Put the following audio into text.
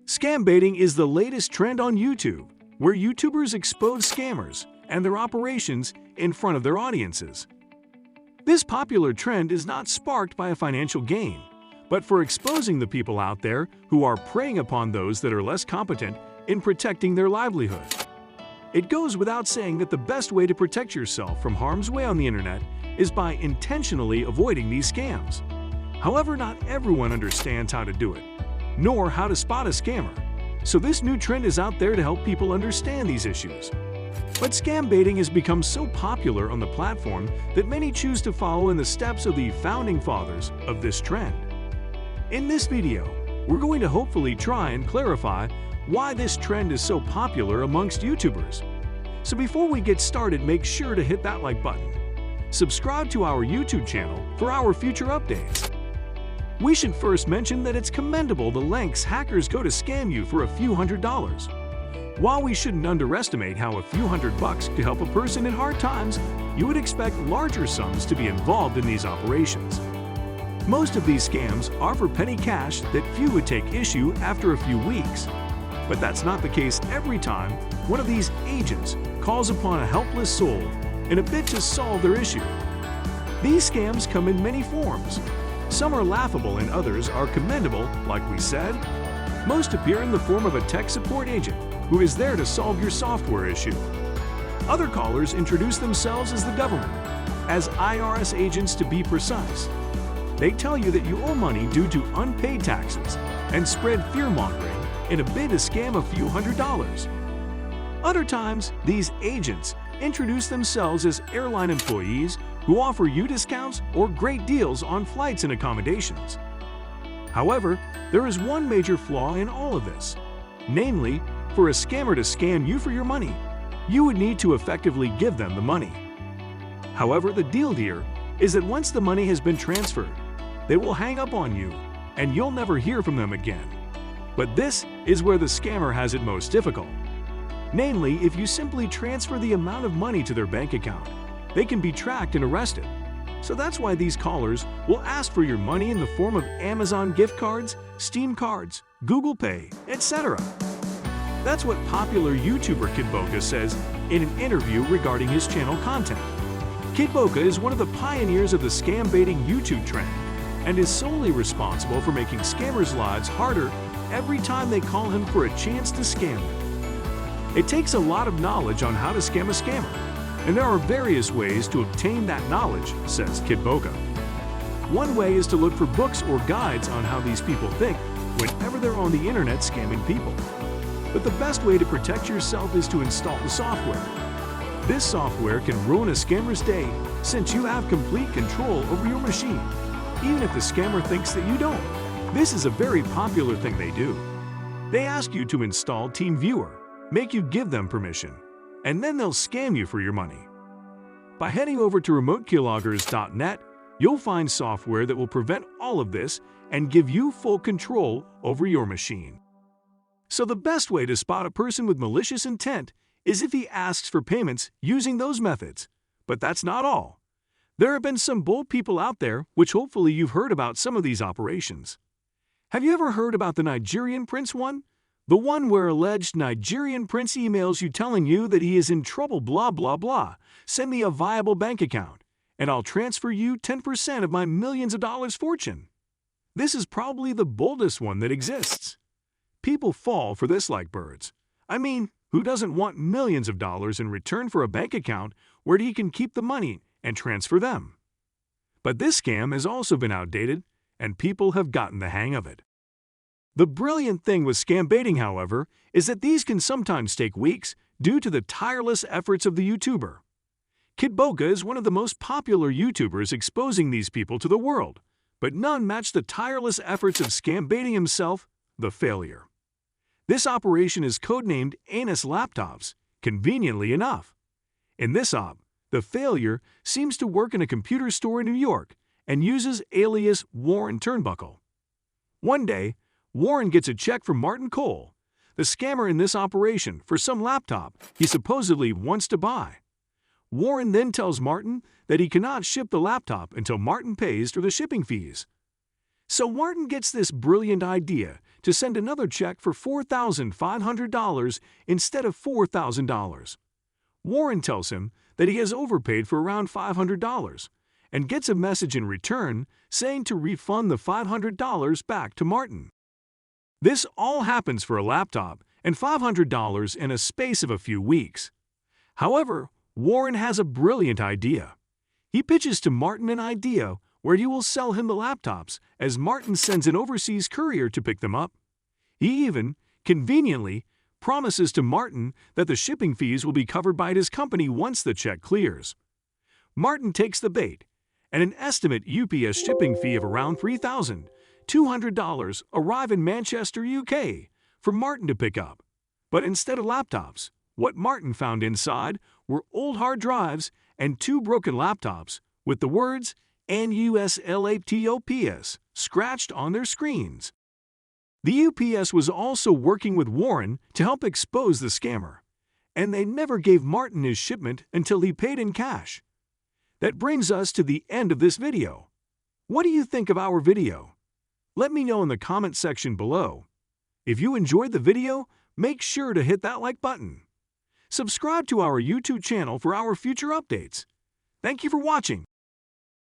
Scam baiting is the latest trend on YouTube, where YouTubers expose scammers and their operations in front of their audiences. This popular trend is not sparked by a financial gain, but for exposing the people out there who are preying upon those that are less competent in protecting their livelihood. It goes without saying that the best way to protect yourself from harm's way on the internet is by intentionally avoiding these scams. However, not everyone understands how to do it, nor how to spot a scammer. So this new trend is out there to help people understand these issues. But scam baiting has become so popular on the platform that many choose to follow in the steps of the founding fathers of this trend. In this video, we're going to hopefully try and clarify why this trend is so popular amongst YouTubers. So before we get started, make sure to hit that like button. Subscribe to our YouTube channel for our future updates. We should first mention that it's commendable the lengths hackers go to scam you for a few $100s. While we shouldn't underestimate how a few $100 could help a person in hard times, you would expect larger sums to be involved in these operations. Most of these scams are for petty cash that few would take issue after a few weeks. But that's not the case every time one of these agents calls upon a helpless soul in a bid to solve their issue. These scams come in many forms. Some are laughable and others are commendable, like we said. Most appear in the form of a tech support agent who is there to solve your software issue. Other callers introduce themselves as the government, as IRS agents to be precise. They tell you that you owe money due to unpaid taxes and spread fear-mongering in a bid to scam a few $100s. Other times, these agents introduce themselves as airline employees who offer you discounts or great deals on flights and accommodations. However, there is one major flaw in all of this. Namely, for a scammer to scam you for your money, you would need to effectively give them the money. However, the deal here is that once the money has been transferred, they will hang up on you and you'll never hear from them again. But this is where the scammer has it most difficult. Namely, if you simply transfer the amount of money to their bank account, they can be tracked and arrested. So that's why these callers will ask for your money in the form of Amazon gift cards, Steam cards, Google Pay, etc. That's what popular YouTuber Kid Boca says in an interview regarding his channel content. Kid Boca is one of the pioneers of the scam baiting YouTube trend and is solely responsible for making scammers' lives harder every time they call him for a chance to scam them. It takes a lot of knowledge on how to scam a scammer, and there are various ways to obtain that knowledge, says Kid Boca. One way is to look for books or guides on how these people think whenever they're on the internet scamming people. But the best way to protect yourself is to install the software. This software can ruin a scammer's day since you have complete control over your machine, even if the scammer thinks that you don't. This is a very popular thing they do. They ask you to install TeamViewer, make you give them permission, and then they'll scam you for your money. By heading over to remotekeyloggers.net, you'll find software that will prevent all of this and give you full control over your machine. So the best way to spot a person with malicious intent is if he asks for payments using those methods. But that's not all. There have been some bold people out there, which hopefully you've heard about some of these operations. Have you ever heard about the Nigerian prince one? The one where alleged Nigerian prince emails you telling you that he is in trouble blah blah blah, send me a viable bank account, and I'll transfer you 10% of my millions of dollars fortune. This is probably the boldest one that exists. People fall for this like birds. I mean, who doesn't want millions of dollars in return for a bank account where he can keep the money and transfer them? But this scam has also been outdated, and people have gotten the hang of it. The brilliant thing with scam baiting, however, is that these can sometimes take weeks due to the tireless efforts of the YouTuber. Kid Boca is one of the most popular YouTubers exposing these people to the world, but none match the tireless efforts of scam baiting himself, the failure. This operation is codenamed Anus Laptops, conveniently enough. In this op, the failure seems to work in a computer store in New York and uses alias Warren Turnbuckle. One day, Warren gets a check from Martin Cole, the scammer in this operation, for some laptop he supposedly wants to buy. Warren then tells Martin that he cannot ship the laptop until Martin pays for the shipping fees. So Martin gets this brilliant idea to to send another check for $4,500 instead of $4,000. Warren tells him that he has overpaid for around $500 and gets a message in return saying to refund the $500 back to Martin. This all happens for a laptop and $500 in a space of a few weeks. However, Warren has a brilliant idea. He pitches to Martin an idea where he will sell him the laptops as Martin sends an overseas courier to pick them up. He even, conveniently, promises to Martin that the shipping fees will be covered by his company once the check clears. Martin takes the bait, and an estimate UPS shipping fee of around $3,200 arrive in Manchester, UK, for Martin to pick up. But instead of laptops, what Martin found inside were old hard drives and 2 broken laptops with the words NUSLAPTOPS scratched on their screens. The UPS was also working with Warren to help expose the scammer, and they never gave Martin his shipment until he paid in cash. That brings us to the end of this video. What do you think of our video? Let me know in the comment section below. If you enjoyed the video, make sure to hit that like button. Subscribe to our YouTube channel for our future updates. Thank you for watching.